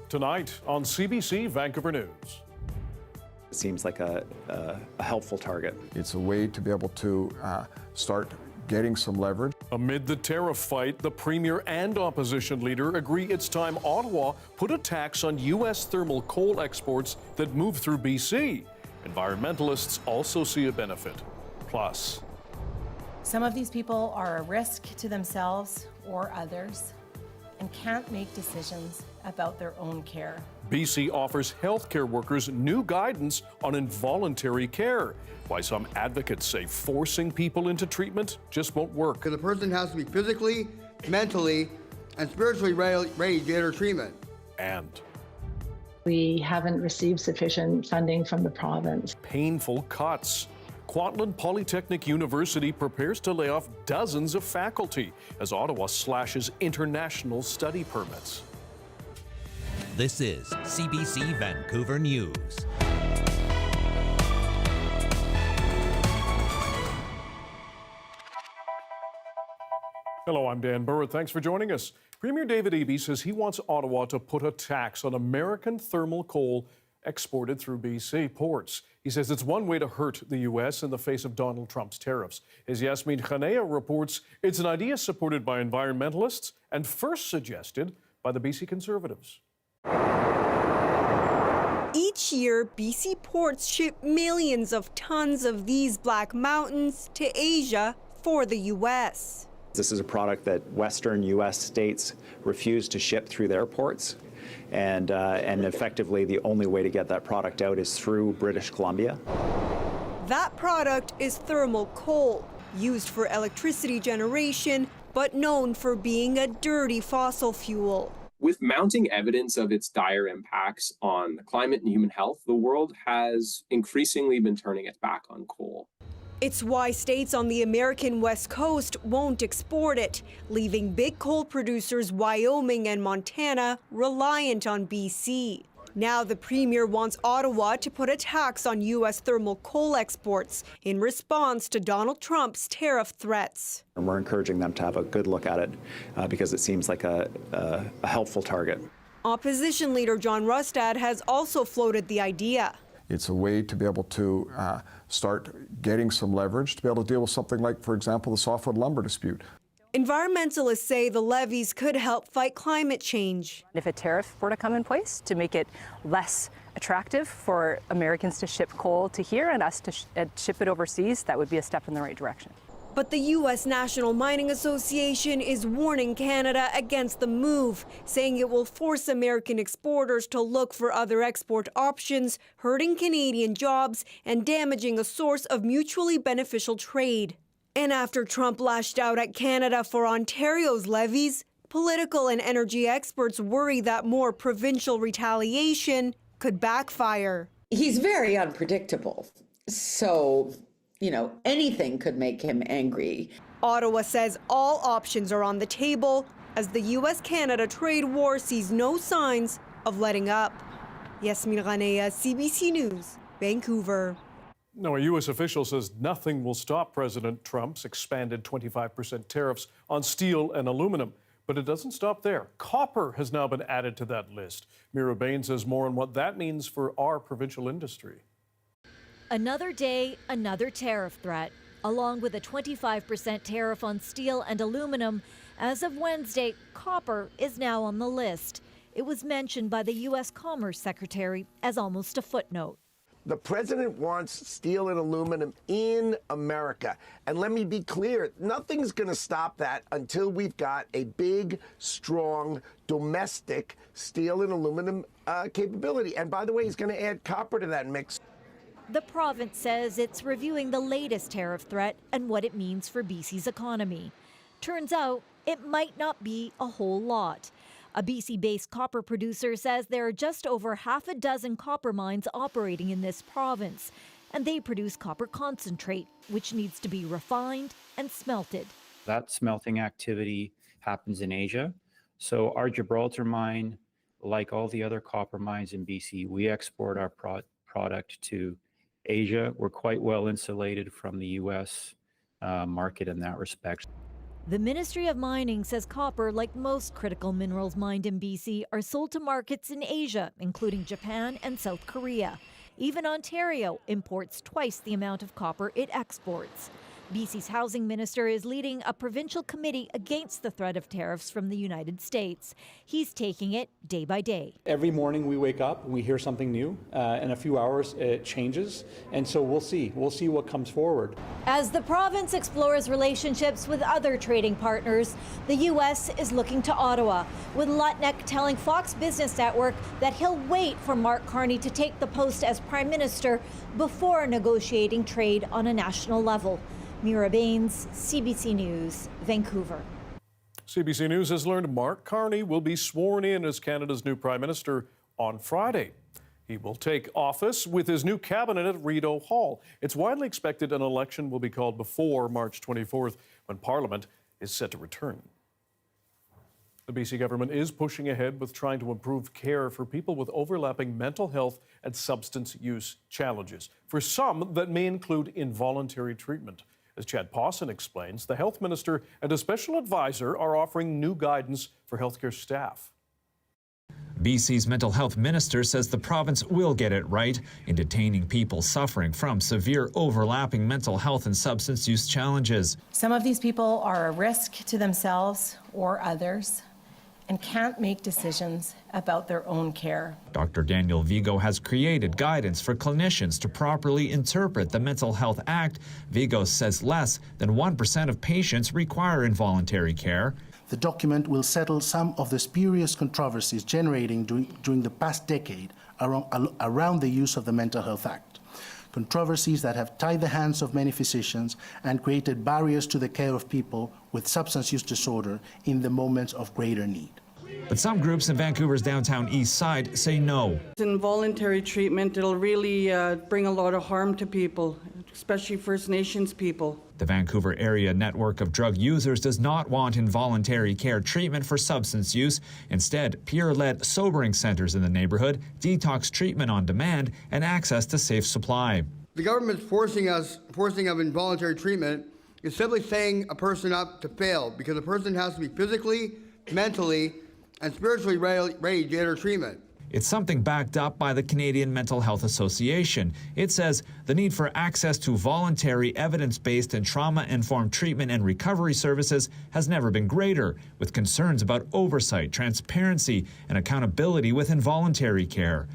Tonight on CBC Vancouver News. It seems like a helpful target. It's a way to be able to start getting some leverage. Amid the tariff fight, the Premier and opposition leader agree it's time Ottawa put a tax on U.S. thermal coal exports that move through BC. Environmentalists also see a benefit. Plus, some of these people are a risk to themselves or others and can't make decisions about their own care. BC offers healthcare workers new guidance on involuntary care. Why some advocates say forcing people into treatment just won't work. Because the person has to be physically, mentally, and spiritually ready to get her treatment. And we haven't received sufficient funding from the province. Painful cuts. Kwantlen Polytechnic University prepares to lay off dozens of faculty as Ottawa slashes international study permits. This is CBC Vancouver News. Hello, I'm Dan Burritt. Thanks for joining us. Premier David Eby says he wants Ottawa to put a tax on American thermal coal exported through BC ports. He says it's one way to hurt the U.S. in the face of Donald Trump's tariffs. As Yasmin Khanea reports, it's an idea supported by environmentalists and first suggested by the BC Conservatives. Each year, BC ports ship millions of tons of these black mountains to Asia for the U.S. This is a product that Western U.S. states refuse to ship through their ports. And effectively, the only way to get that product out is through British Columbia. That product is thermal coal, used for electricity generation, but known for being a dirty fossil fuel. With mounting evidence of its dire impacts on the climate and human health, the world has increasingly been turning its back on coal. It's why states on the American West Coast won't export it, leaving big coal producers Wyoming and Montana reliant on BC. Now the Premier wants Ottawa to put a tax on U.S. thermal coal exports in response to Donald Trump's tariff threats. And we're encouraging them to have a good look at it because it seems like a helpful target. Opposition leader John Rustad has also floated the idea. It's a way to be able to start getting some leverage to be able to deal with something like, for example, the softwood lumber dispute. Environmentalists say the levies could help fight climate change. If a tariff were to come in place to make it less attractive for Americans to ship coal to here and us to ship it overseas, that would be a step in the right direction. But the U.S. National Mining Association is warning Canada against the move, saying it will force American exporters to look for other export options, hurting Canadian jobs and damaging a source of mutually beneficial trade. And after Trump lashed out at Canada for Ontario's levies, political and energy experts worry that more provincial retaliation could backfire. He's very unpredictable, so anything could make him angry. Ottawa says all options are on the table as the U.S.-Canada trade war sees no signs of letting up. Yasmin Khanea, CBC News, Vancouver. Now, a U.S. official says nothing will stop President Trump's expanded 25% tariffs on steel and aluminum. But it doesn't stop there. Copper has now been added to that list. Mira Bain says more on what that means for our provincial industry. Another day, another tariff threat, along with a 25% tariff on steel and aluminum. As of Wednesday, copper is now on the list. It was mentioned by the U.S. Commerce Secretary as almost a footnote. The president wants steel and aluminum in America. And let me be clear, nothing's going to stop that until we've got a big, strong, domestic steel and aluminum capability. And by the way, he's going to add copper to that mix. The province says it's reviewing the latest tariff threat and what it means for BC's economy. Turns out it might not be a whole lot. A BC-based copper producer says there are just over half a dozen copper mines operating in this province, and they produce copper concentrate, which needs to be refined and smelted. That smelting activity happens in Asia. So our Gibraltar mine, like all the other copper mines in BC, we export our product to Asia. We're quite well insulated from the U.S. market in that respect. The Ministry of Mining says copper, like most critical minerals mined in BC, are sold to markets in Asia, including Japan and South Korea. Even Ontario imports twice the amount of copper it exports. BC's housing minister is leading a provincial committee against the threat of tariffs from the United States. He's taking it day by day. Every morning we wake up and we hear something new. In a few hours it changes. And so we'll see what comes forward. As the province explores relationships with other trading partners, the U.S. is looking to Ottawa, with Lutnick telling Fox Business Network that he'll wait for Mark Carney to take the post as Prime Minister before negotiating trade on a national level. Mira Baines, CBC News, Vancouver. CBC News has learned Mark Carney will be sworn in as Canada's new Prime Minister on Friday. He will take office with his new cabinet at Rideau Hall. It's widely expected an election will be called before March 24th, when Parliament is set to return. The BC government is pushing ahead with trying to improve care for people with overlapping mental health and substance use challenges. For some, that may include involuntary treatment. As Chad Pawson explains, the health minister and a special advisor are offering new guidance for healthcare staff. BC's mental health minister says the province will get it right in detaining people suffering from severe overlapping mental health and substance use challenges. Some of these people are a risk to themselves or others and can't make decisions about their own care. Dr. Daniel Vigo has created guidance for clinicians to properly interpret the Mental Health Act. Vigo says less than 1% of patients require involuntary care. The document will settle some of the spurious controversies generating during the past decade around the use of the Mental Health Act. Controversies that have tied the hands of many physicians and created barriers to the care of people with substance use disorder in the moments of greater need. But some groups in Vancouver's downtown east side say no. Involuntary treatment, it'll really bring a lot of harm to people, especially First Nations people. The Vancouver area network of drug users does not want involuntary care treatment for substance use. Instead, peer-led sobering centers in the neighborhood, detox treatment on demand, and access to safe supply. The government's forcing of involuntary treatment is simply setting a person up to fail because a person has to be physically, mentally, and spiritually ready to get her treatment. It's something backed up by the Canadian Mental Health Association. It says the need for access to voluntary, evidence-based and trauma-informed treatment and recovery services has never been greater, with concerns about oversight, transparency, and accountability with involuntary care.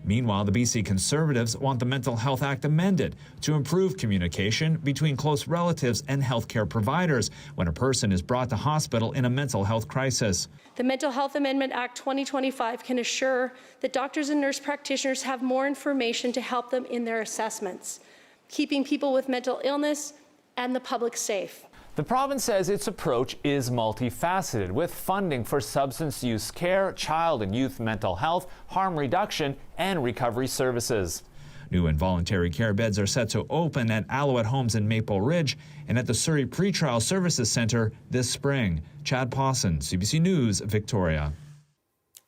Meanwhile, the BC Conservatives want the Mental Health Act amended to improve communication between close relatives and healthcare providers when a person is brought to hospital in a mental health crisis. The Mental Health Amendment Act 2025 can assure that doctors and nurse practitioners have more information to help them in their assessments, keeping people with mental illness and the public safe. The province says its approach is multifaceted, with funding for substance use care, child and youth mental health, harm reduction, and recovery services. New involuntary care beds are set to open at Alouette Homes in Maple Ridge and at the Surrey Pretrial Services Centre this spring. Chad Pawson, CBC News, Victoria.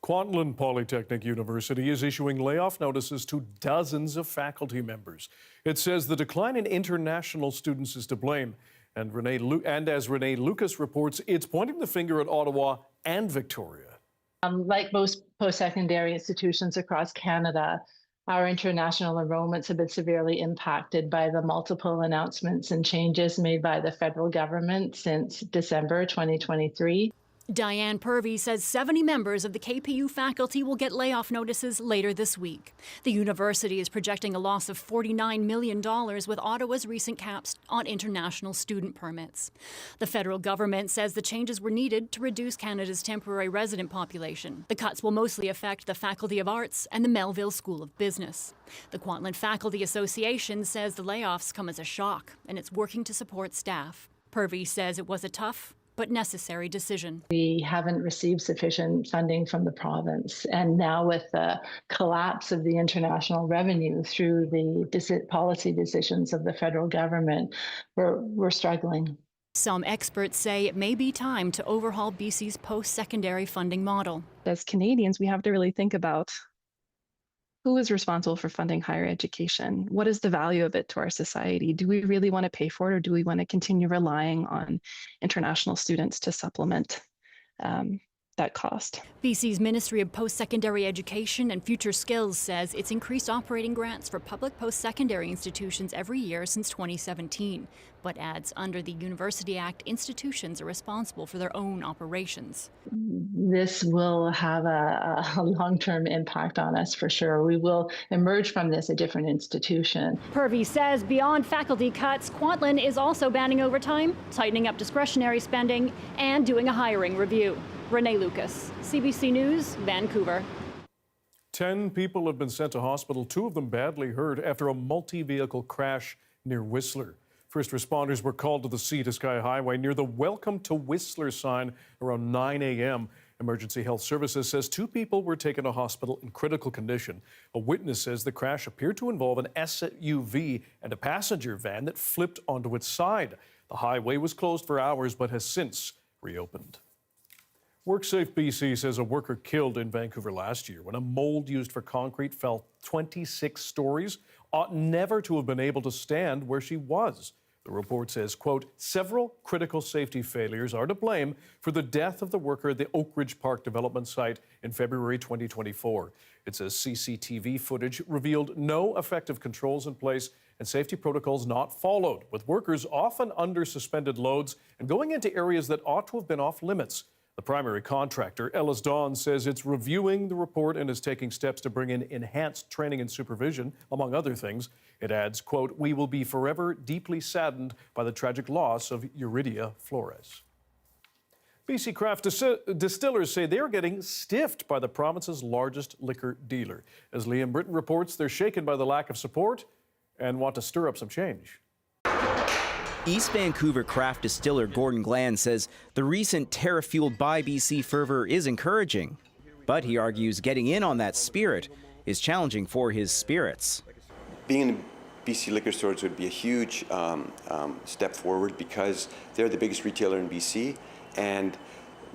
Kwantlen Polytechnic University is issuing layoff notices to dozens of faculty members. It says the decline in international students is to blame. And as Renee Lucas reports, it's pointing the finger at Ottawa and Victoria. Like most post-secondary institutions across Canada, our international enrollments have been severely impacted by the multiple announcements and changes made by the federal government since December 2023. Diane Purvey says 70 members of the KPU faculty will get layoff notices later this week. The university is projecting a loss of $49 million with Ottawa's recent caps on international student permits. The federal government says the changes were needed to reduce Canada's temporary resident population. The cuts will mostly affect the Faculty of Arts and the Melville School of Business. The Kwantlen Faculty Association says the layoffs come as a shock, and it's working to support staff. Purvey says it was a tough but necessary decision. We haven't received sufficient funding from the province, and now with the collapse of the international revenue through the policy decisions of the federal government, we're struggling. Some experts say it may be time to overhaul BC's post-secondary funding model. As Canadians, we have to really think about who is responsible for funding higher education? What is the value of it to our society? Do we really want to pay for it, or do we want to continue relying on international students to supplement that cost? BC's Ministry of Post-Secondary Education and Future Skills says it's increased operating grants for public post-secondary institutions every year since 2017, but adds under the University Act, institutions are responsible for their own operations. This will have a long-term impact on us for sure. We will emerge from this a different institution. Purvey says beyond faculty cuts, Kwantlen is also banning overtime, tightening up discretionary spending, and doing a hiring review. Renee Lucas, CBC News, Vancouver. 10 people have been sent to hospital, 2 of them badly hurt after a multi-vehicle crash near Whistler. First responders were called to the Sea to Sky Highway near the Welcome to Whistler sign around 9 a.m. Emergency Health Services says 2 people were taken to hospital in critical condition. A witness says the crash appeared to involve an SUV and a passenger van that flipped onto its side. The highway was closed for hours but has since reopened. WorkSafe BC says a worker killed in Vancouver last year when a mold used for concrete fell 26 stories ought never to have been able to stand where she was. The report says, quote, several critical safety failures are to blame for the death of the worker at the Oakridge Park development site in February 2024. It says CCTV footage revealed no effective controls in place and safety protocols not followed, with workers often under suspended loads and going into areas that ought to have been off limits. The primary contractor, Ellis Dawn, says it's reviewing the report and is taking steps to bring in enhanced training and supervision, among other things. It adds, quote, we will be forever deeply saddened by the tragic loss of Euridia Flores. BC craft distillers say they are getting stiffed by the province's largest liquor dealer. As Liam Britton reports, they're shaken by the lack of support and want to stir up some change. East Vancouver craft distiller Gordon Gland says the recent tariff-fueled Buy BC fervor is encouraging. But he argues getting in on that spirit is challenging for his spirits. Being in BC liquor stores would be a huge step forward because they're the biggest retailer in BC and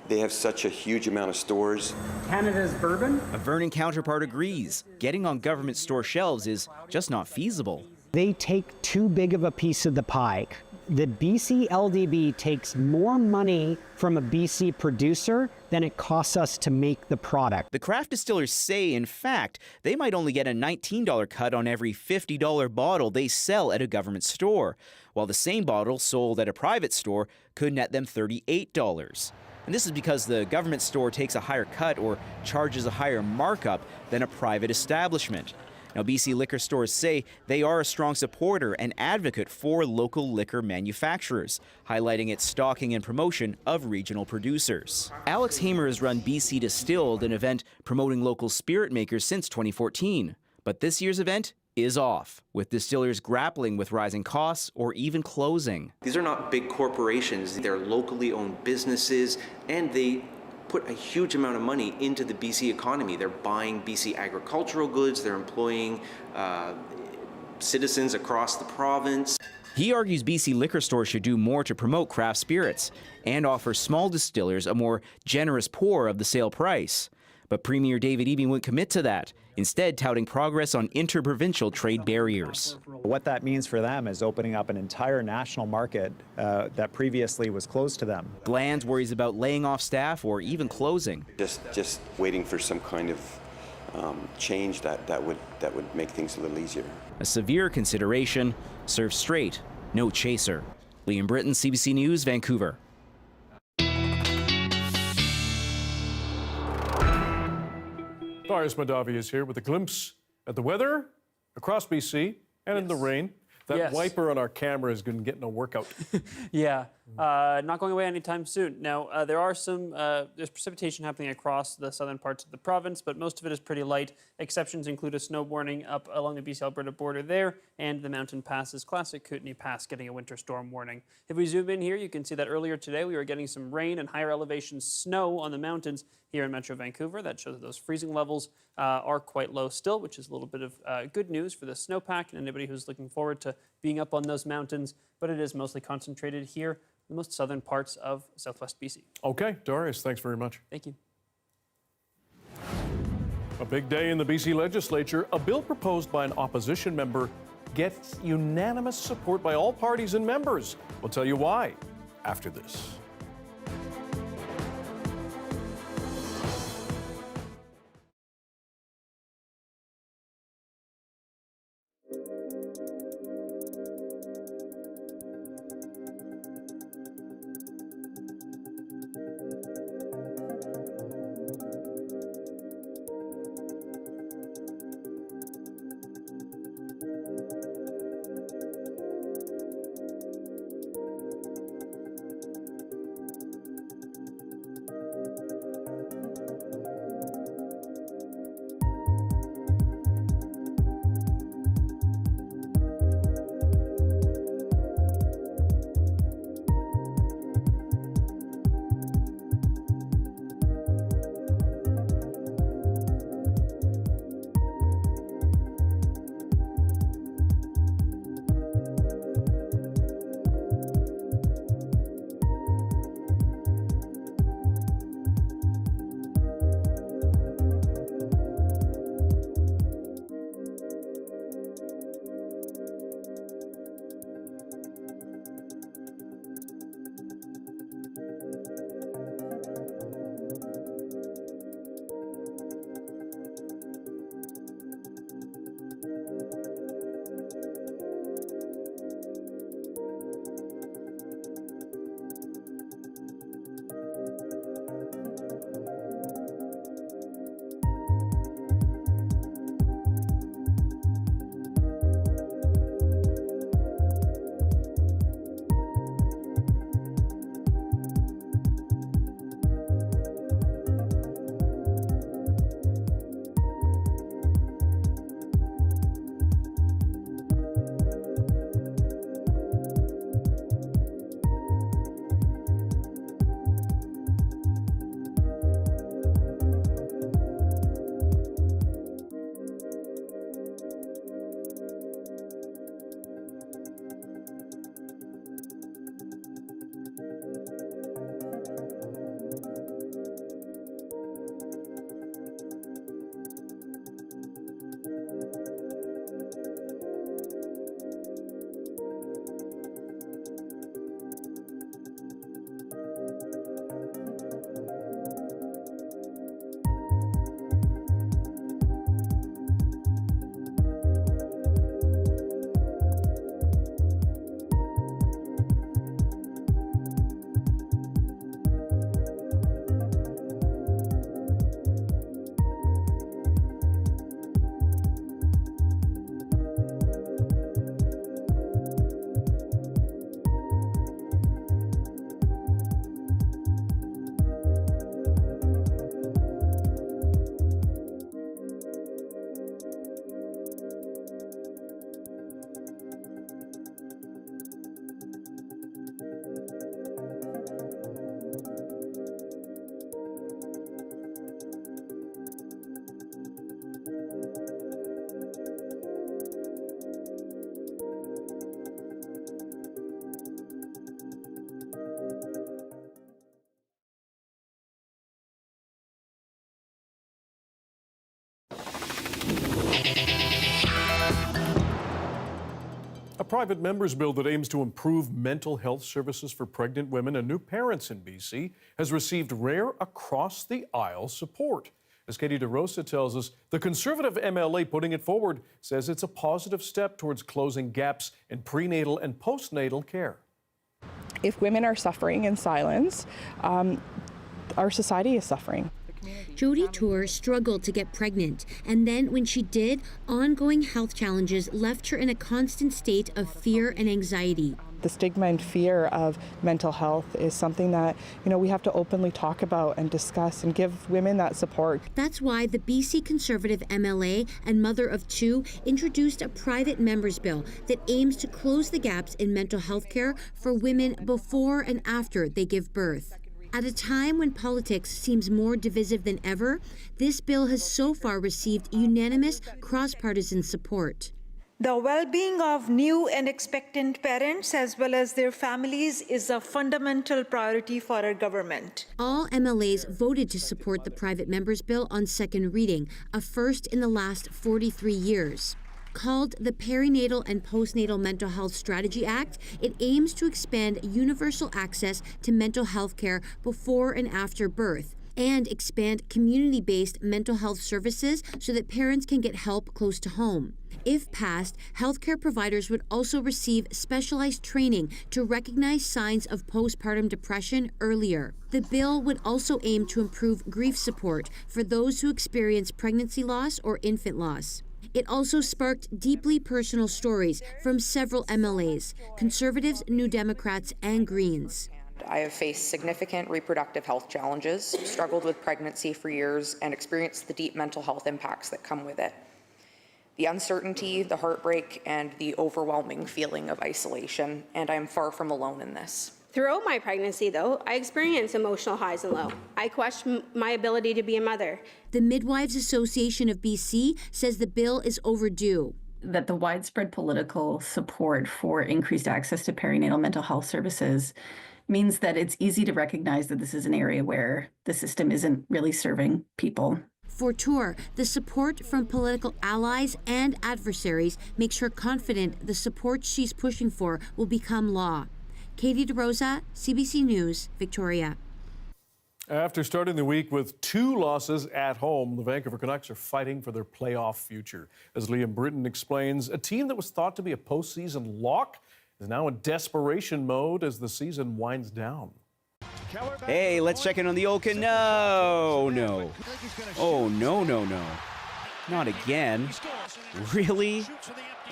they have such a huge amount of stores. Canada's bourbon? A Vernon counterpart agrees. Getting on government store shelves is just not feasible. They take too big of a piece of the pie. The BC LDB takes more money from a BC producer than it costs us to make the product. The craft distillers say, in fact, they might only get a $19 cut on every $50 bottle they sell at a government store, while the same bottle sold at a private store could net them $38. And this is because the government store takes a higher cut or charges a higher markup than a private establishment. Now, BC liquor stores say they are a strong supporter and advocate for local liquor manufacturers, highlighting its stocking and promotion of regional producers. Alex Hamer has run BC Distilled, an event promoting local spirit makers since 2014. But this year's event is off, with distillers grappling with rising costs or even closing. These are not big corporations. They're locally owned businesses, and they put a huge amount of money into the BC economy. They're buying BC agricultural goods, they're employing citizens across the province. He argues BC liquor stores should do more to promote craft spirits and offer small distillers a more generous pour of the sale price. But Premier David Eby wouldn't commit to that, instead touting progress on interprovincial trade barriers. What that means for them is opening up an entire national market that previously was closed to them. Gland worries about laying off staff or even closing. Just waiting for some kind of change that would make things a little easier. A severe consideration, served straight, no chaser. Liam Britton, CBC News, Vancouver. Darius Madavi is here with a glimpse at the weather across BC and in the rain. That wiper on our camera is going to get no workout. Yeah, not going away anytime soon. Now, there's precipitation happening across the southern parts of the province, but most of it is pretty light. Exceptions include a snowboarding up along the BC-Alberta border there, and the mountain passes, classic Kootenay Pass, getting a winter storm warning. If we zoom in here, you can see that earlier today we were getting some rain and higher elevation snow on the mountains here in Metro Vancouver. That shows that those freezing levels are quite low still, which is a little bit of good news for the snowpack and anybody who's looking forward to being up on those mountains, but it is mostly concentrated here in the most southern parts of southwest BC. Okay, Darius, thanks very much. Thank you. A big day in the BC legislature. A bill proposed by an opposition member gets unanimous support by all parties and members. We'll tell you why after this. A private member's bill that aims to improve mental health services for pregnant women and new parents in BC has received rare across-the-aisle support. As Katie DeRosa tells us, the Conservative MLA putting it forward says it's a positive step towards closing gaps in prenatal and postnatal care. If women are suffering in silence, our society is suffering. Jody Tour struggled to get pregnant, and then when she did, ongoing health challenges left her in a constant state of fear and anxiety. The stigma and fear of mental health is something that, we have to openly talk about and discuss and give women that support. That's why the BC Conservative MLA and mother of two introduced a private member's bill that aims to close the gaps in mental health care for women before and after they give birth. At a time when politics seems more divisive than ever, this bill has so far received unanimous cross-partisan support. The well-being of new and expectant parents as well as their families is a fundamental priority for our government. All MLAs voted to support the private members bill on second reading, a first in the last 43 years. Called the Perinatal and Postnatal Mental Health Strategy Act, it aims to expand universal access to mental health care before and after birth and expand community-based mental health services so that parents can get help close to home. If passed, healthcare providers would also receive specialized training to recognize signs of postpartum depression earlier. The bill would also aim to improve grief support for those who experience pregnancy loss or infant loss. It also sparked deeply personal stories from several MLAs, Conservatives, New Democrats, and Greens. I have faced significant reproductive health challenges, struggled with pregnancy for years, and experienced the deep mental health impacts that come with it. The uncertainty, the heartbreak, and the overwhelming feeling of isolation, and I am far from alone in this. Throughout my pregnancy, though, I experienced emotional highs and lows. I questioned my ability to be a mother. The Midwives Association of BC says the bill is overdue. That the widespread political support for increased access to perinatal mental health services means that it's easy to recognize that this is an area where the system isn't really serving people. For Tour, the support from political allies and adversaries makes her confident the support she's pushing for will become law. Katie DeRosa, CBC News, Victoria. After starting the week with 2 losses at home, the Vancouver Canucks are fighting for their playoff future. As Liam Britton explains, a team that was thought to be a postseason lock is now in desperation mode as the season winds down. Hey, let's check in on the Oka. No. Oh, no. Not again. Really?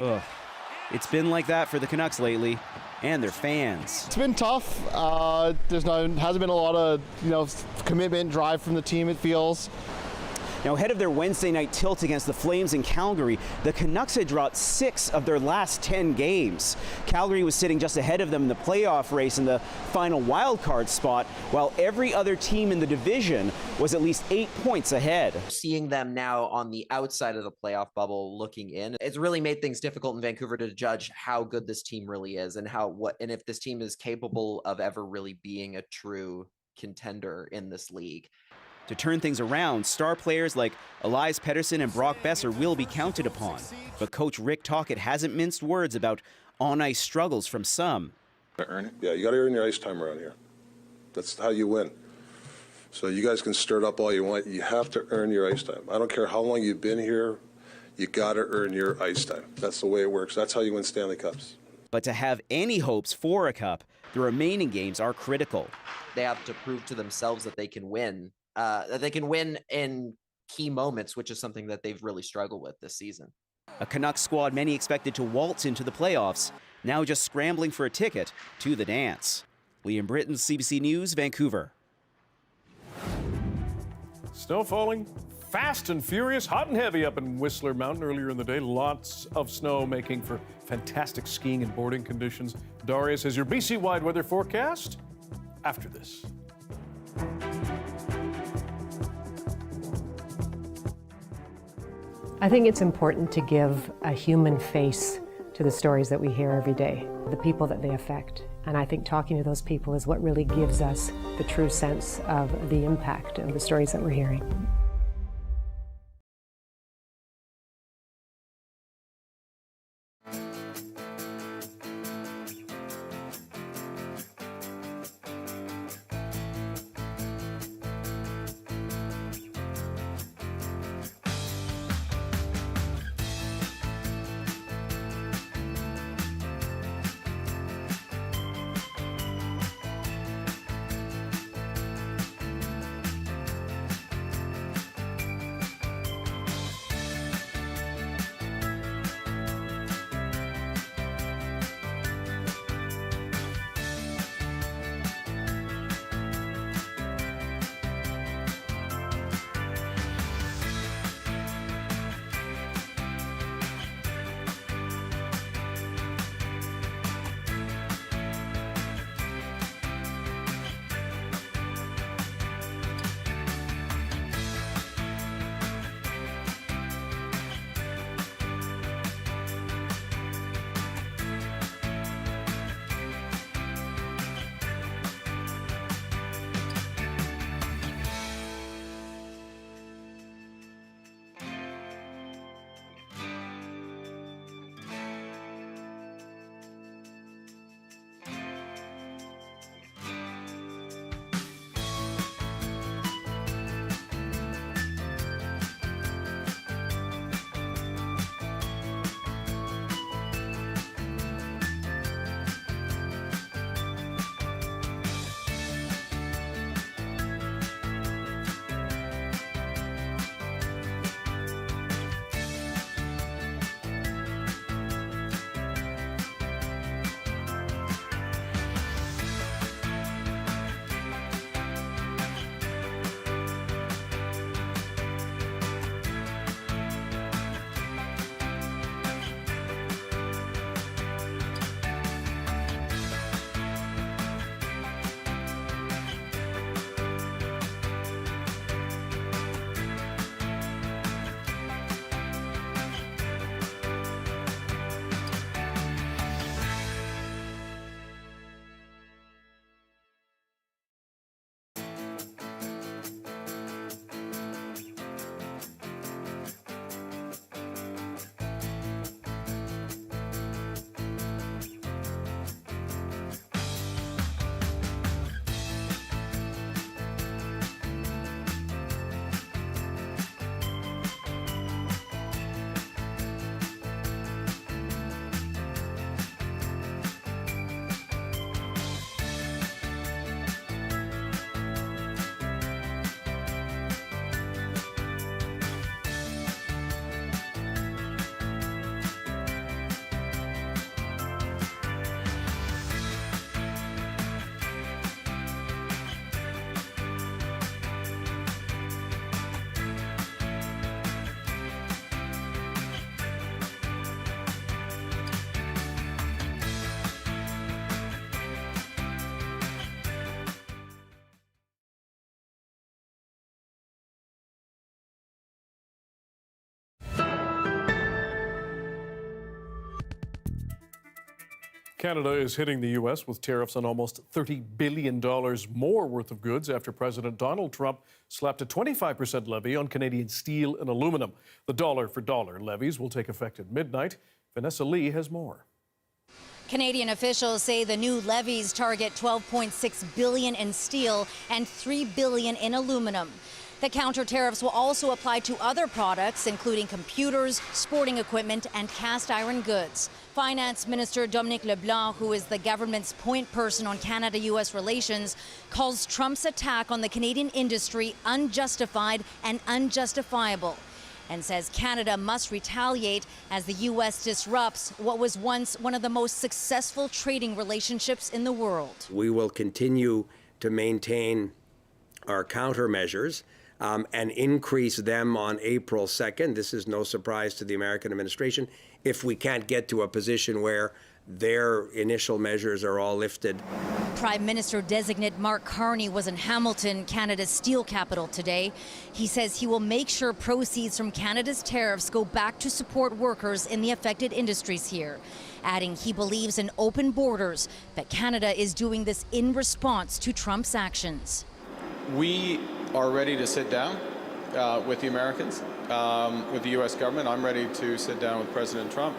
Ugh. It's been like that for the Canucks lately, and their fans. It's been tough. Hasn't been a lot of, commitment, drive from the team, it feels. Now, ahead of their Wednesday night tilt against the Flames in Calgary, the Canucks had dropped 6 of their last 10 games. Calgary was sitting just ahead of them in the playoff race in the final wildcard spot, while every other team in the division was at least 8 points ahead. Seeing them now on the outside of the playoff bubble looking in, it's really made things difficult in Vancouver to judge how good this team really is and and if this team is capable of ever really being a true contender in this league. To turn things around, star players like Elias Pettersson and Brock Besser will be counted upon. But coach Rick Tocchet hasn't minced words about on-ice struggles from some. Earn it? Yeah, you got to earn your ice time around here. That's how you win. So you guys can stir it up all you want. You have to earn your ice time. I don't care how long you've been here. You got to earn your ice time. That's the way it works. That's how you win Stanley Cups. But to have any hopes for a cup, the remaining games are critical. They have to prove to themselves that they can win. That they can win in key moments, which is something that they've really struggled with this season. A Canucks squad many expected to waltz into the playoffs, now just scrambling for a ticket to the dance. Liam Britton, CBC News, Vancouver. Snow falling fast and furious, hot and heavy up in Whistler Mountain earlier in the day. Lots of snow making for fantastic skiing and boarding conditions. Darius has your BC-wide weather forecast after this. I think it's important to give a human face to the stories that we hear every day, the people that they affect. And I think talking to those people is what really gives us the true sense of the impact of the stories that we're hearing. Canada is hitting the U.S. with tariffs on almost $30 billion more worth of goods after President Donald Trump slapped a 25% levy on Canadian steel and aluminum. The dollar-for-dollar levies will take effect at midnight. Vanessa Lee has more. Canadian officials say the new levies target $12.6 billion in steel and $3 billion in aluminum. The counter-tariffs will also apply to other products, including computers, sporting equipment, and cast iron goods. Finance Minister Dominic LeBlanc, who is the government's point person on Canada-U.S. relations, calls Trump's attack on the Canadian industry unjustified and unjustifiable, and says Canada must retaliate as the U.S. disrupts what was once one of the most successful trading relationships in the world. We will continue to maintain our countermeasures and increase them on April 2nd. This is no surprise to the American administration if we can't get to a position where their initial measures are all lifted. Prime Minister-designate Mark Carney was in Hamilton, Canada's steel capital, today. He says he will make sure proceeds from Canada's tariffs go back to support workers in the affected industries here, adding he believes in open borders, but Canada is doing this in response to Trump's actions. We are ready to sit down with the Americans, with the U.S. government. I'm ready to sit down with President Trump.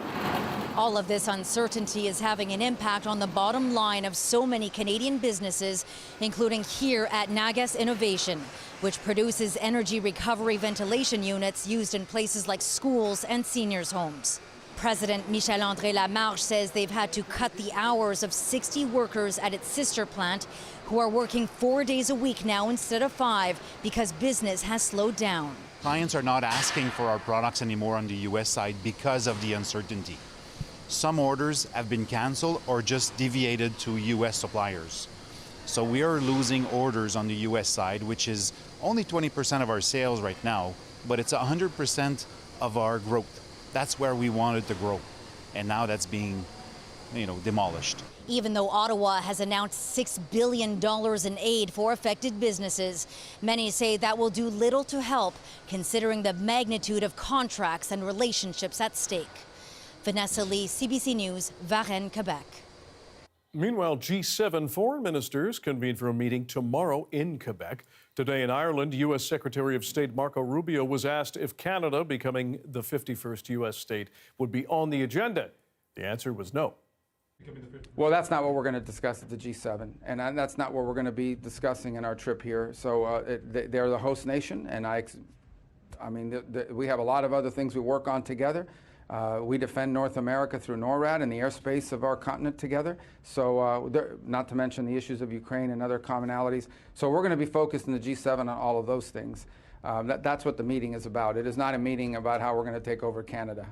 All of this uncertainty is having an impact on the bottom line of so many Canadian businesses, including here at Nagas Innovation, which produces energy recovery ventilation units used in places like schools and seniors' homes. President Michel-André Lamarche says they've had to cut the hours of 60 workers at its sister plant, who are working 4 days a week now instead of 5 because business has slowed down. Clients are not asking for our products anymore on the U.S. side because of the uncertainty. Some orders have been canceled or just deviated to U.S. suppliers. So we are losing orders on the U.S. side, which is only 20% of our sales right now, but it's 100% of our growth. That's where we wanted to grow, and now that's being, demolished. Even though Ottawa has announced $6 billion in aid for affected businesses, many say that will do little to help, considering the magnitude of contracts and relationships at stake. Vanessa Lee, CBC News, Varennes, Quebec. Meanwhile, G7 foreign ministers convene for a meeting tomorrow in Quebec. Today in Ireland, U.S. Secretary of State Marco Rubio was asked if Canada, becoming the 51st U.S. state, would be on the agenda. The answer was no. Well, that's not what we're going to discuss at the G7, and that's not what we're going to be discussing in our trip here. So they're the host nation, and we have a lot of other things we work on together. We defend North America through NORAD and the airspace of our continent together. So not to mention the issues of Ukraine and other commonalities. So we're going to be focused in the G7 on all of those things. That's what the meeting is about. It is not a meeting about how we're going to take over Canada.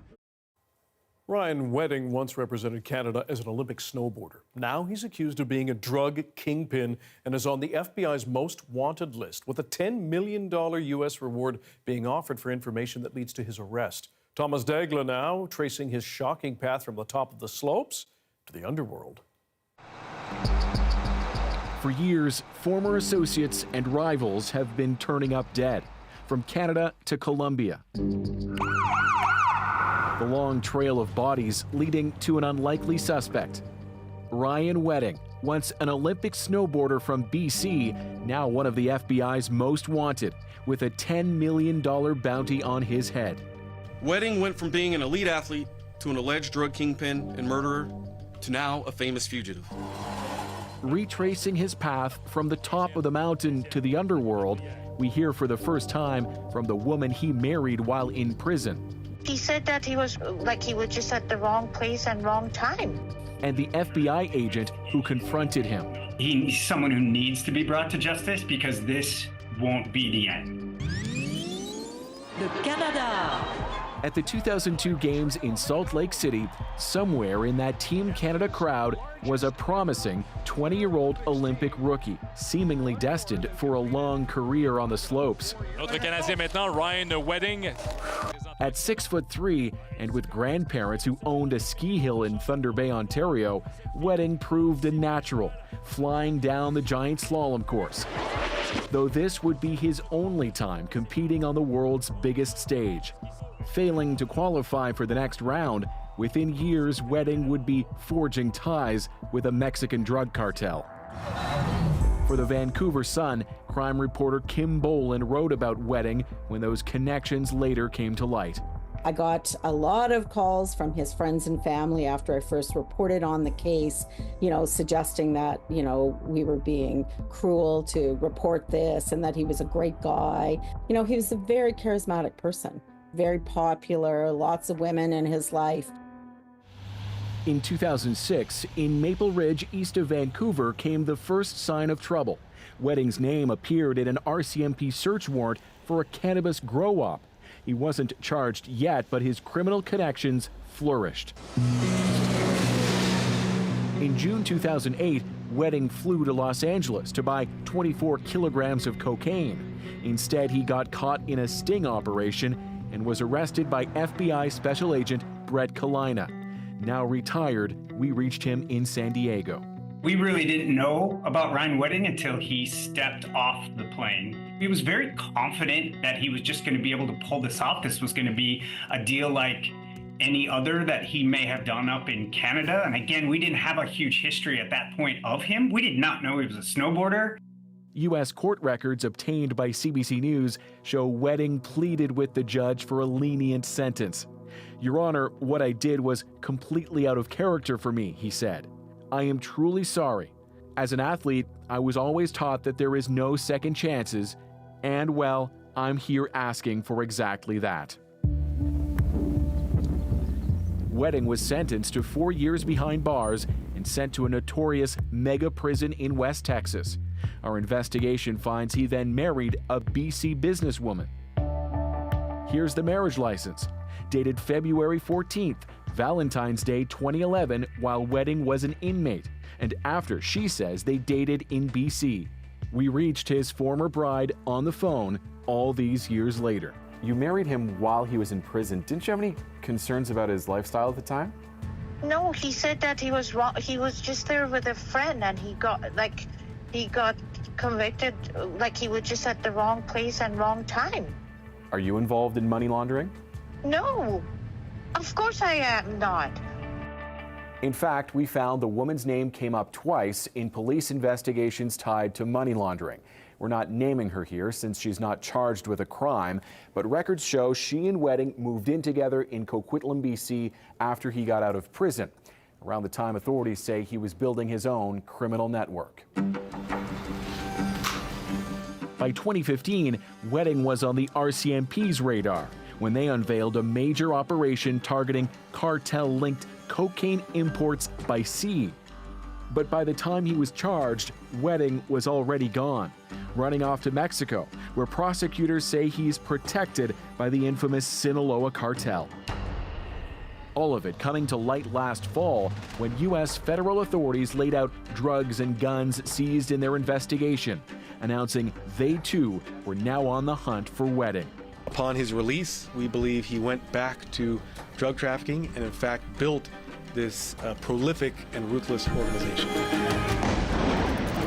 Ryan Wedding once represented Canada as an Olympic snowboarder. Now he's accused of being a drug kingpin and is on the FBI's most wanted list, with a $10 million U.S. reward being offered for information that leads to his arrest. Thomas Daigle now tracing his shocking path from the top of the slopes to the underworld. For years, former associates and rivals have been turning up dead, from Canada to Colombia. The long trail of bodies leading to an unlikely suspect. Ryan Wedding, once an Olympic snowboarder from BC, now one of the FBI's most wanted, with a $10 million bounty on his head. Wedding went from being an elite athlete to an alleged drug kingpin and murderer to now a famous fugitive. Retracing his path from the top of the mountain to the underworld, we hear for the first time from the woman he married while in prison. He said that he was just at the wrong place and wrong time. And the FBI agent who confronted him. He's someone who needs to be brought to justice because this won't be the end. Canada. At the 2002 Games in Salt Lake City, somewhere in that Team Canada crowd was a promising 20-year-old Olympic rookie, seemingly destined for a long career on the slopes. Notre Canadien maintenant, Ryan Wedding. At 6'3" and with grandparents who owned a ski hill in Thunder Bay, Ontario, Wedding proved a natural, flying down the giant slalom course. Though this would be his only time competing on the world's biggest stage. Failing to qualify for the next round, Within years, Wedding would be forging ties with a Mexican drug cartel. For the Vancouver Sun, crime reporter Kim Boland wrote about Wedding when those connections later came to light. I got a lot of calls from his friends and family after I first reported on the case, suggesting that, we were being cruel to report this and that he was a great guy. He was a very charismatic person, very popular, lots of women in his life. In 2006, in Maple Ridge, east of Vancouver, came the first sign of trouble. Wedding's name appeared in an RCMP search warrant for a cannabis grow-op. He wasn't charged yet, but his criminal connections flourished. In June 2008, Wedding flew to Los Angeles to buy 24 kilograms of cocaine. Instead, he got caught in a sting operation and was arrested by FBI Special Agent Brett Kalina. Now retired, we reached him in San Diego. We really didn't know about Ryan Wedding until he stepped off the plane. He was very confident that he was just going to be able to pull this off. This was going to be a deal like any other that he may have done up in Canada. And again, we didn't have a huge history at that point of him. We did not know he was a snowboarder. U.S. court records obtained by CBC News show Wedding pleaded with the judge for a lenient sentence. "Your Honor, what I did was completely out of character for me," he said. "I am truly sorry. As an athlete, I was always taught that there is no second chances, and well, I'm here asking for exactly that." Wedding was sentenced to 4 years behind bars and sent to a notorious mega prison in West Texas. Our investigation finds he then married a BC businesswoman. Here's the marriage license, dated February 14th, Valentine's Day 2011, while Wedding was an inmate, and after she says they dated in BC. We reached his former bride on the phone all these years later. You married him while he was in prison. Didn't you have any concerns about his lifestyle at the time? No, he said that he was wrong. He was just there with a friend, and he got convicted. Like he was just at the wrong place and wrong time. Are you involved in money laundering? No, of course I am not. In fact, we found the woman's name came up twice in police investigations tied to money laundering. We're not naming her here since she's not charged with a crime, but records show she and Wedding moved in together in Coquitlam, BC after he got out of prison. Around the time authorities say he was building his own criminal network. By 2015, Wedding was on the RCMP's radar when they unveiled a major operation targeting cartel-linked cocaine imports by sea. But by the time he was charged, Wedding was already gone, running off to Mexico, where prosecutors say he's protected by the infamous Sinaloa cartel. All of it coming to light last fall when U.S. federal authorities laid out drugs and guns seized in their investigation, announcing they too were now on the hunt for Wedding. Upon his release, we believe he went back to drug trafficking and in fact built this prolific and ruthless organization.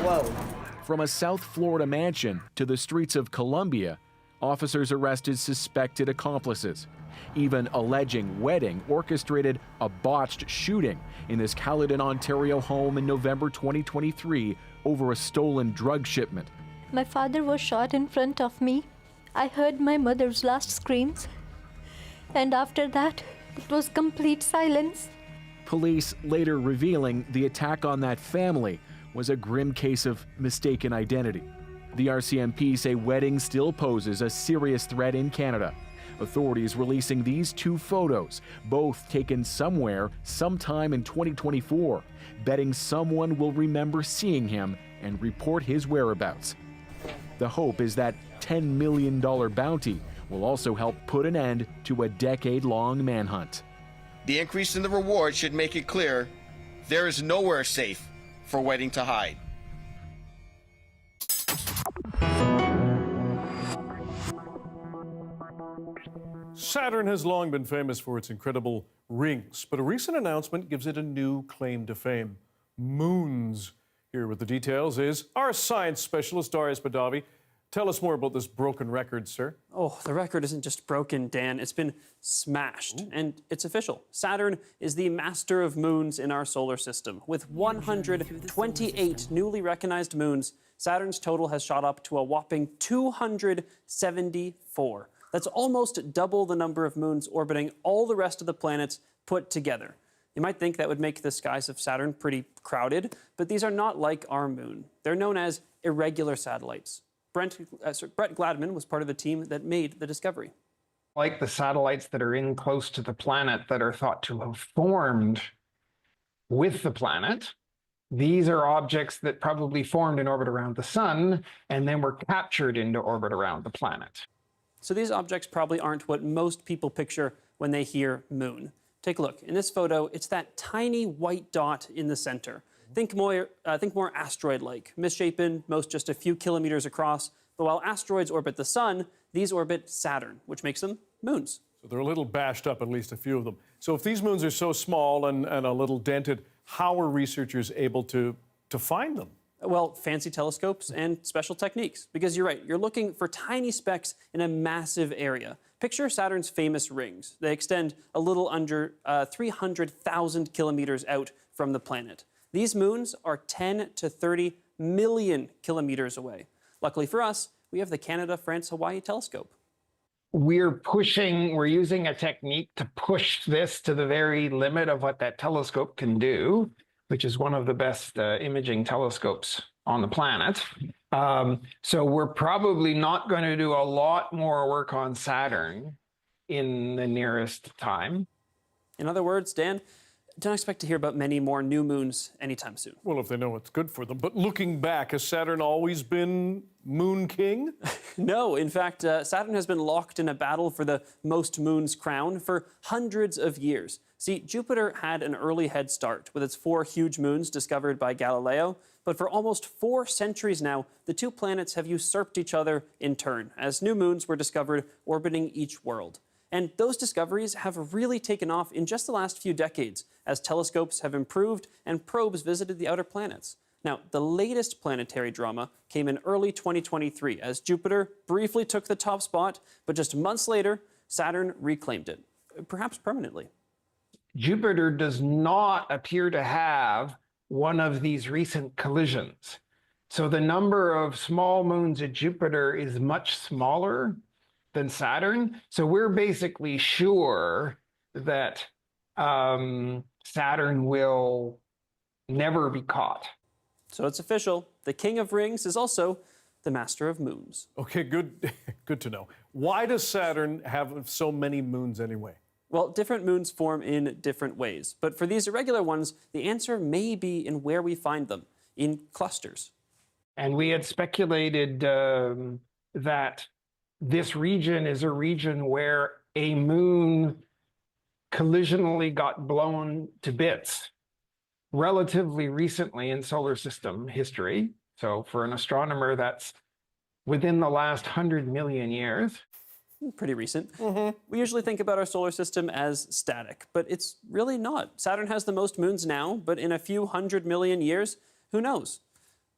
Whoa. From a South Florida mansion to the streets of Colombia, officers arrested suspected accomplices, even alleging Wedding orchestrated a botched shooting in this Caledon, Ontario home in November 2023 over a stolen drug shipment. My father was shot in front of me. I heard my mother's last screams, and after that, it was complete silence. Police later revealing the attack on that family was a grim case of mistaken identity. The RCMP say Wedding still poses a serious threat in Canada. Authorities releasing these two photos, both taken somewhere, sometime in 2024, betting someone will remember seeing him and report his whereabouts. The hope is that $10 million bounty will also help put an end to a decade-long manhunt. The increase in the reward should make it clear there is nowhere safe for Wedding to hide. Saturn has long been famous for its incredible rings, but a recent announcement gives it a new claim to fame: moons. Here with the details is our science specialist, Darius Badavi. Tell us more about this broken record, sir. Oh, the record isn't just broken, Dan. It's been smashed, and it's official. Saturn is the master of moons in our solar system. With 128 newly recognized moons, Saturn's total has shot up to a whopping 274. That's almost double the number of moons orbiting all the rest of the planets put together. You might think that would make the skies of Saturn pretty crowded, but these are not like our moon. They're known as irregular satellites. Brett Gladman was part of the team that made the discovery. Like the satellites that are in close to the planet that are thought to have formed with the planet, these are objects that probably formed in orbit around the sun and then were captured into orbit around the planet. So these objects probably aren't what most people picture when they hear moon. Take a look. In this photo, it's that tiny white dot in the center. Think more asteroid-like, misshapen, most just a few kilometers across. But while asteroids orbit the sun, these orbit Saturn, which makes them moons. So they're a little bashed up, at least a few of them. So if these moons are so small and a little dented, how are researchers able to find them? Well, fancy telescopes and special techniques. Because you're right, you're looking for tiny specks in a massive area. Picture Saturn's famous rings. They extend a little under 300,000 kilometers out from the planet. These moons are 10 to 30 million kilometers away. Luckily for us, we have the Canada-France-Hawaii telescope. We're using a technique to push this to the very limit of what that telescope can do, which is one of the best imaging telescopes on the planet. So we're probably not going to do a lot more work on Saturn in the nearest time. In other words, Dan, don't expect to hear about many more new moons anytime soon. Well, if they know it's good for them. But looking back, has Saturn always been Moon King? No, in fact, Saturn has been locked in a battle for the most moons crown for hundreds of years. See, Jupiter had an early head start with its 4 huge moons discovered by Galileo, but for almost 4 centuries now, the two planets have usurped each other in turn, as new moons were discovered orbiting each world. And those discoveries have really taken off in just the last few decades, as telescopes have improved and probes visited the outer planets. Now, the latest planetary drama came in early 2023, as Jupiter briefly took the top spot, but just months later, Saturn reclaimed it, perhaps permanently. Jupiter does not appear to have one of these recent collisions. So the number of small moons at Jupiter is much smaller than Saturn. So we're basically sure that Saturn will never be caught. So it's official. The king of rings is also the master of moons. Okay, good to know. Why does Saturn have so many moons anyway? Well, different moons form in different ways. But for these irregular ones, the answer may be in where we find them, in clusters. And we had speculated that this region is a region where a moon collisionally got blown to bits relatively recently in solar system history. So for an astronomer, that's within the last 100 million years. Pretty recent. We usually think about our solar system as static, but it's really not. Saturn has the most moons now, but in a few 100 million years, who knows?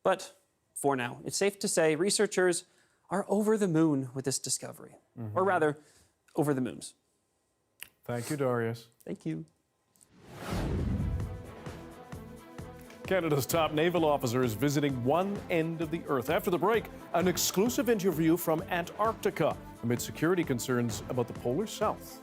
But for now, it's safe to say researchers are over the moon with this discovery. Or rather, over the moons. Thank you, Darius. Thank you. Canada's top naval officer is visiting one end of the Earth. After the break, an exclusive interview from Antarctica amid security concerns about the polar south.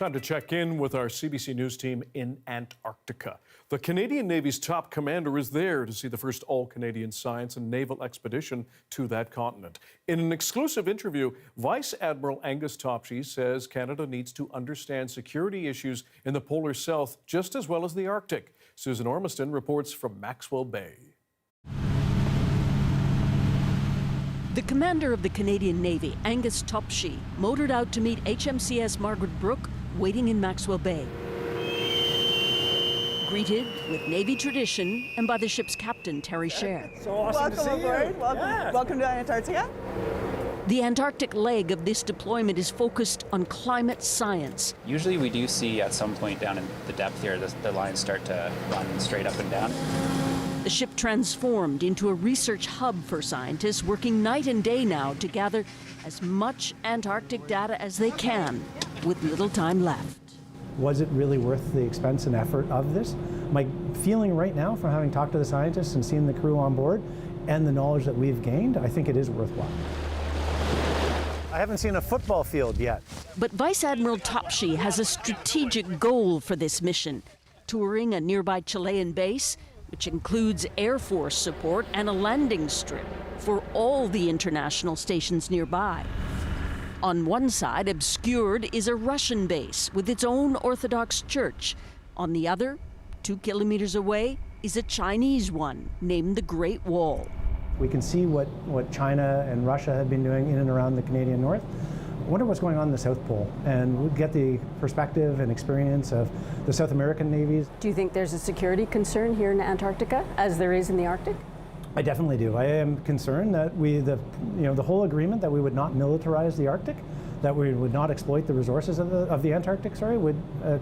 Time to check in with our CBC News team in Antarctica. The Canadian Navy's top commander is there to see the first all-Canadian science and naval expedition to that continent. In an exclusive interview, Vice Admiral Angus Topshee says Canada needs to understand security issues in the polar south just as well as the Arctic. Susan Ormiston reports from Maxwell Bay. The commander of the Canadian Navy, Angus Topshee, motored out to meet HMCS Margaret Brooke, waiting in Maxwell Bay. Greeted with Navy tradition and by the ship's captain, Terry Scher. So awesome to see you. Welcome to Antarctica. The Antarctic leg of this deployment is focused on climate science. Usually we do see at some point down in the depth here, the lines start to run straight up and down. The ship transformed into a research hub for scientists working night and day now to gather as much Antarctic data as they can with little time left. Was it really worth the expense and effort of this? My feeling right now from having talked to the scientists and seen the crew on board and the knowledge that we've gained, I think it is worthwhile. I haven't seen a football field yet. But Vice Admiral Topshee has a strategic goal for this mission, touring a nearby Chilean base, which includes Air Force support and a landing strip for all the international stations nearby. On one side, obscured, is a Russian base with its own Orthodox church. On the other, 2 kilometers away, is a Chinese one named the Great Wall. We can see what China and Russia have been doing in and around the Canadian North. I wonder what's going on in the South Pole, and we'll get the perspective and experience of the South American navies. Do you think there's a security concern here in Antarctica, as there is in the Arctic? I definitely do. I am concerned that the whole agreement that we would not militarize the Arctic, that we would not exploit the resources of the Antarctic,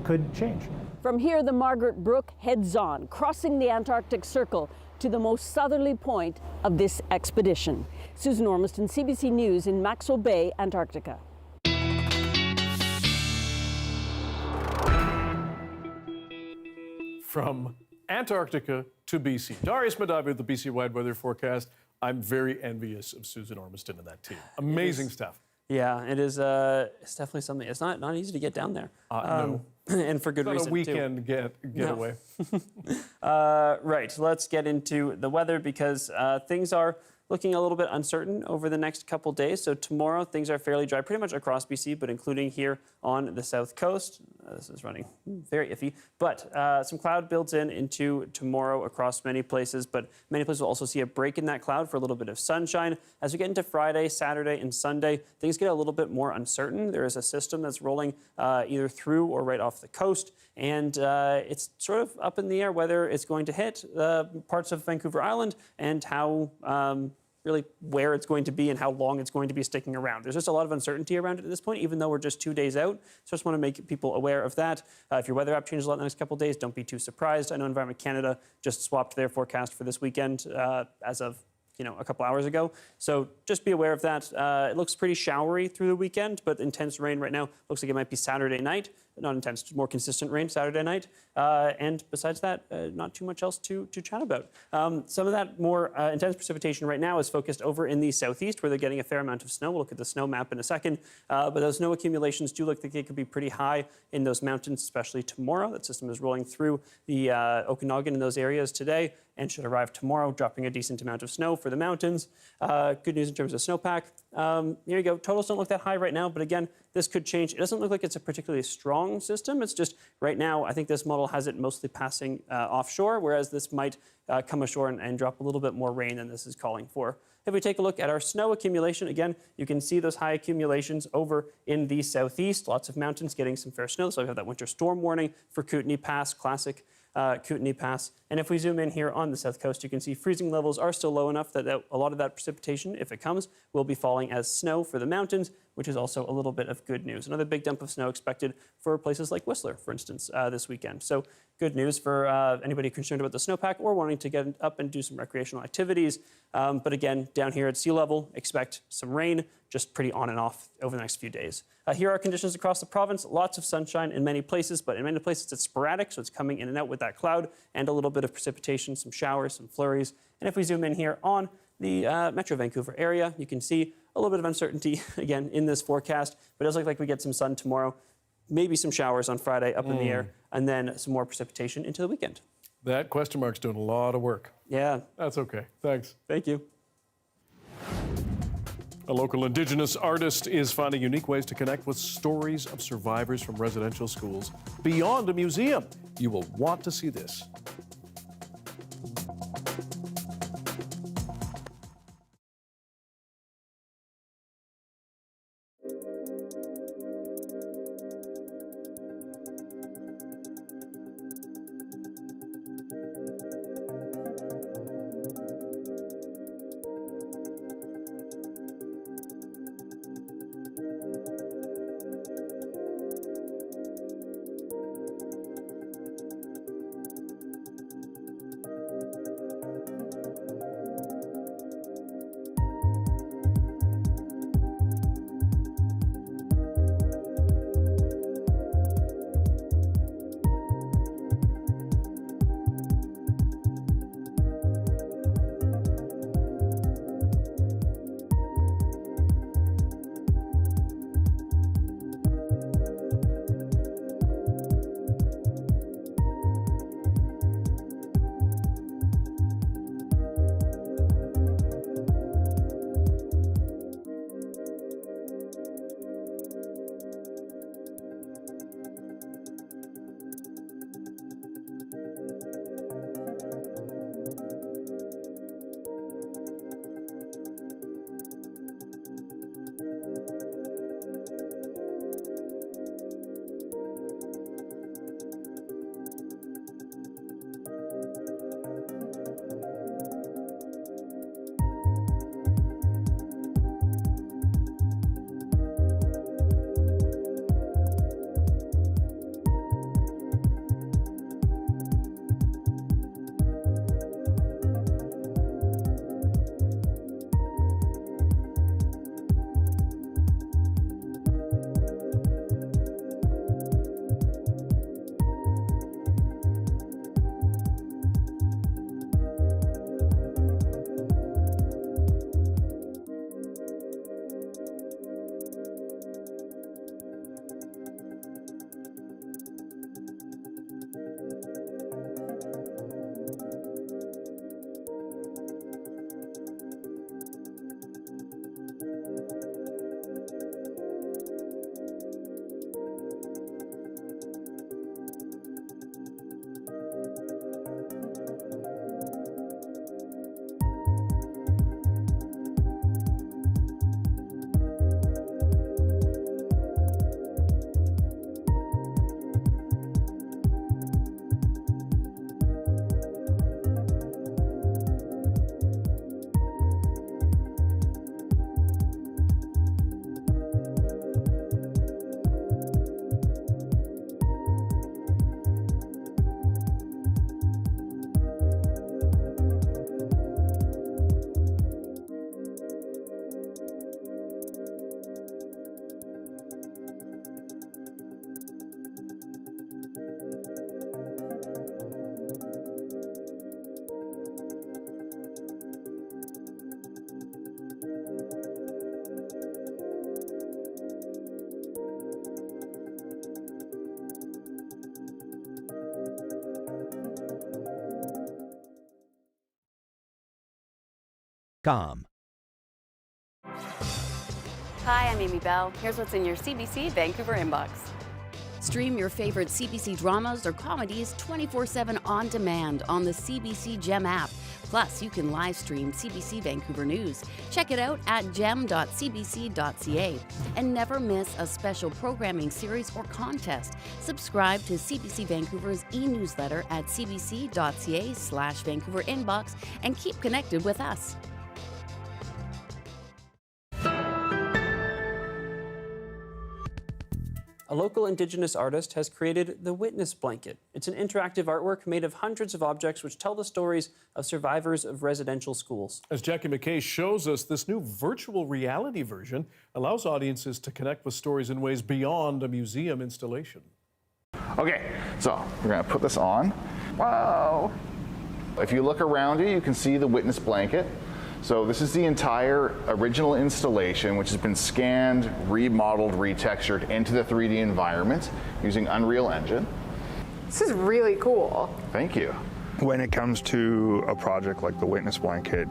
could change. From here, the Margaret Brooke heads on, crossing the Antarctic Circle to the most southerly point of this expedition. Susan Ormiston, CBC News in Maxwell Bay, Antarctica. From Antarctica to BC. Darius Madavi with the BC Wide Weather Forecast. I'm very envious of Susan Ormiston and that team. Amazing stuff. Yeah, it is. It's definitely something. It's not easy to get down there. No. And for good it's reason, not a weekend too. getaway. Right, let's get into the weather because things are looking a little bit uncertain over the next couple days. So tomorrow, things are fairly dry pretty much across BC, but including here on the south coast. This is running very iffy, but some cloud builds into tomorrow across many places, but many places will also see a break in that cloud for a little bit of sunshine. As we get into Friday, Saturday, and Sunday, things get a little bit more uncertain. There is a system that's rolling either through or right off the coast, and it's sort of up in the air whether it's going to hit parts of Vancouver Island and how really where it's going to be and how long it's going to be sticking around. There's just a lot of uncertainty around it at this point, even though we're just 2 days out. So I just want to make people aware of that. If your weather app changes a lot in the next couple of days, don't be too surprised. I know Environment Canada just swapped their forecast for this weekend as of a couple hours ago. So just be aware of that. It looks pretty showery through the weekend, but intense rain right now looks like it might be Saturday night. Not intense, more consistent rain Saturday night. And besides that, not too much else to chat about. Some of that more intense precipitation right now is focused over in the southeast, where they're getting a fair amount of snow. We'll look at the snow map in a second. But those snow accumulations do look like they could be pretty high in those mountains, especially tomorrow. That system is rolling through the Okanagan in those areas today and should arrive tomorrow, dropping a decent amount of snow for the mountains. Good news in terms of snowpack. Here you go. Totals don't look that high right now, but again, this could change. It doesn't look like it's a particularly strong system. It's just right now, I think this model has it mostly passing offshore, whereas this might come ashore and drop a little bit more rain than this is calling for. If we take a look at our snow accumulation, again, you can see those high accumulations over in the southeast. Lots of mountains getting some fair snow. So we have that winter storm warning for Kootenay Pass, classic Kootenay Pass. And if we zoom in here on the south coast, you can see freezing levels are still low enough that a lot of that precipitation, if it comes, will be falling as snow for the mountains, which is also a little bit of good news. Another big dump of snow expected for places like Whistler, for instance, this weekend. So good news for anybody concerned about the snowpack or wanting to get up and do some recreational activities. But again, down here at sea level, expect some rain, just pretty on and off over the next few days. Here are conditions across the province. Lots of sunshine in many places, but in many places it's sporadic, so it's coming in and out with that cloud and a little bit of precipitation, some showers, some flurries. And if we zoom in here on the Metro Vancouver area, you can see a little bit of uncertainty, again, in this forecast, but it does look like we get some sun tomorrow. maybe some showers on Friday up in the air, and then some more precipitation into the weekend. That question mark's doing a lot of work. Yeah. That's okay. Thanks. Thank you. A local Indigenous artist is finding unique ways to connect with stories of survivors from residential schools beyond a museum. You will want to see this. CBC.com. Hi, I'm Amy Bell. Here's what's in your CBC Vancouver inbox. Stream your favorite CBC dramas or comedies 24/7 on demand on the CBC Gem app. Plus, you can live stream CBC Vancouver News. Check it out at gem.cbc.ca. And never miss a special programming series or contest. Subscribe to CBC Vancouver's e-newsletter at cbc.ca/Vancouver inbox and keep connected with us. A local Indigenous artist has created the Witness Blanket. It's an interactive artwork made of hundreds of objects which tell the stories of survivors of residential schools. As Jackie McKay shows us, this new virtual reality version allows audiences to connect with stories in ways beyond a museum installation. Okay, so we're going to put this on. Wow! If you look around you, you can see the Witness Blanket. So this is the entire original installation, which has been scanned, remodeled, retextured into the 3D environment using Unreal Engine. This is really cool. Thank you. When it comes to a project like the witness blanket,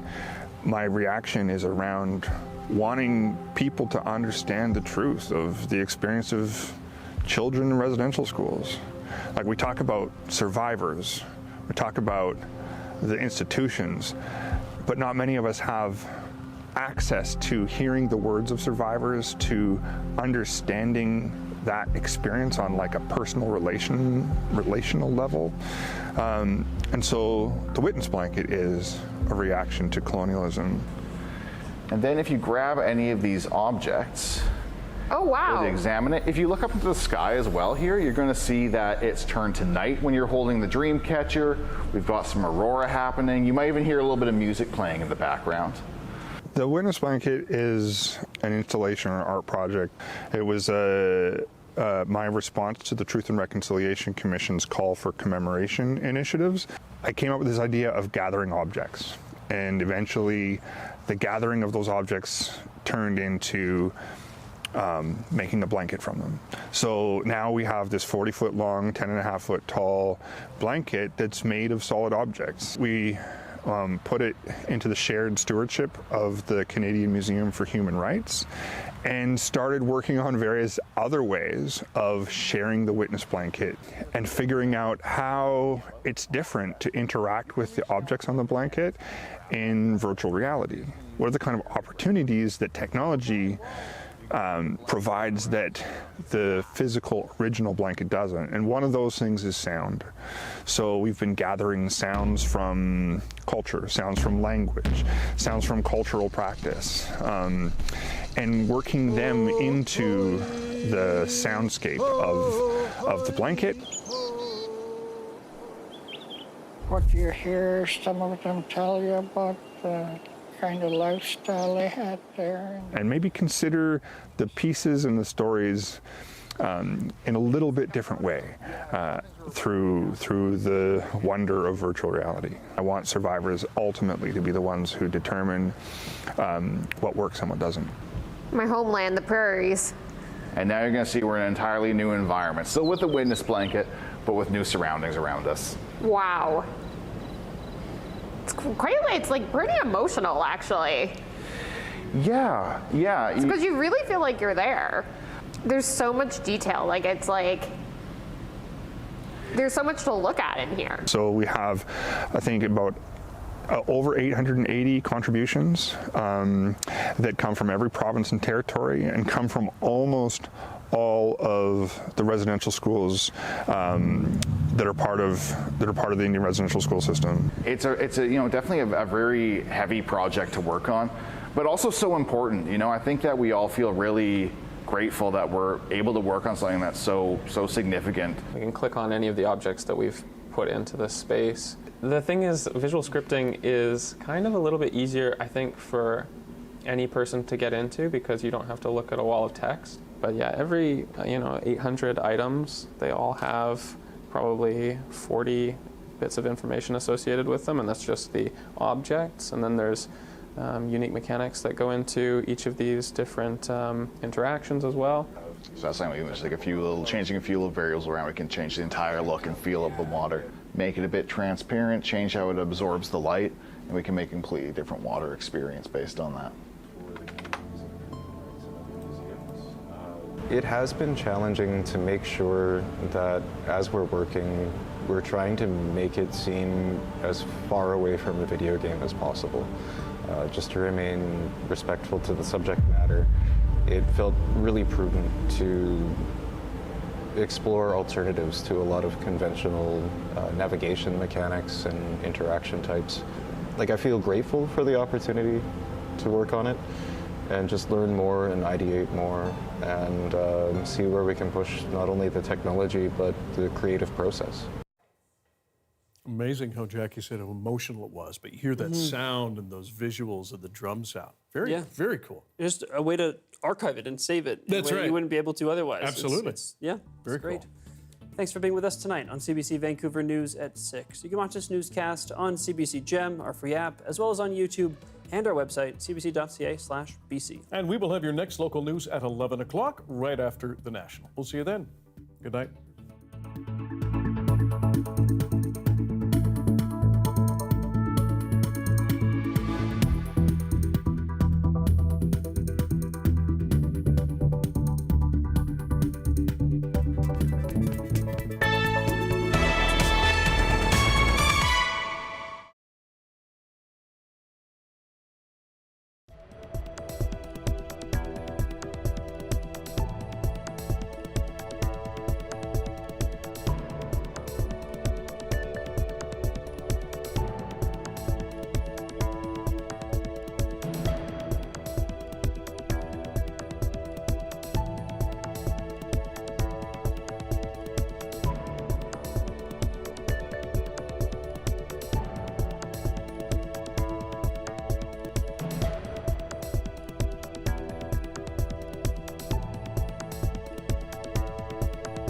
my reaction is around wanting people to understand the truth of the experience of children in residential schools. Like, we talk about survivors, we talk about the institutions, but not many of us have access to hearing the words of survivors, to understanding that experience on like a personal relational level. And so the witness blanket is a reaction to colonialism. And then if you grab any of these objects, oh wow, to examine it, if you look up into the sky as well here, you're going to see that it's turned to night when you're holding the dream catcher. We've got some aurora happening. You might even hear a little bit of music playing in the background. The witness blanket is an installation or art project. It was my response to the Truth and Reconciliation Commission's call for commemoration initiatives. I came up with this idea of gathering objects, and eventually the gathering of those objects turned into making a blanket from them. So now we have this 40-foot long, 10.5-foot tall blanket that's made of solid objects. We put it into the shared stewardship of the Canadian Museum for Human Rights and started working on various other ways of sharing the witness blanket and figuring out how it's different to interact with the objects on the blanket in virtual reality. What are the kind of opportunities that technology provides that the physical original blanket doesn't? And one of those things is sound. So we've been gathering sounds from culture, sounds from language, sounds from cultural practice, and working them into the soundscape of the blanket. What you hear some of them tell you about the kind of lifestyle they had there. And maybe consider the pieces and the stories in a little bit different way through the wonder of virtual reality. I want survivors ultimately to be the ones who determine what works and what doesn't. My homeland, the prairies. And now you're going to see we're in an entirely new environment, still with the witness blanket, but with new surroundings around us. Wow. It's like pretty emotional, actually. Yeah. It's because you really feel like you're there. There's so much detail. Like, it's like there's so much to look at in here. So we have, I think, about over 880 contributions that come from every province and territory and come from almost all of the residential schools that are part of the Indian residential school system. It's a definitely a very heavy project to work on, but also so important. I think that we all feel really grateful that we're able to work on something that's so significant. We can click on any of the objects that we've put into this space. The thing is, visual scripting is kind of a little bit easier, I think, for any person to get into because you don't have to look at a wall of text. But yeah, every 800 items, they all have probably 40 bits of information associated with them, and that's just the objects. And then there's unique mechanics that go into each of these different interactions as well. So that's something we just like changing a few little variables around. We can change the entire look and feel of the water, make it a bit transparent, change how it absorbs the light, and we can make a completely different water experience based on that. It has been challenging to make sure that as we're working, we're trying to make it seem as far away from a video game as possible. Just to remain respectful to the subject matter, it felt really prudent to explore alternatives to a lot of conventional navigation mechanics and interaction types. Like, I feel grateful for the opportunity to work on it and just learn more and ideate more and see where we can push not only the technology but the creative process. Amazing how Jackie said how emotional it was, but you hear that sound and those visuals of the drum sound. Very cool. Just a way to archive it and save it. That's right. You wouldn't be able to otherwise. Absolutely. It's very great. Cool. Thanks for being with us tonight on CBC Vancouver News at 6. You can watch this newscast on CBC Gem, our free app, as well as on YouTube and our website, cbc.ca/BC. And we will have your next local news at 11 o'clock, right after the National. We'll see you then. Good night.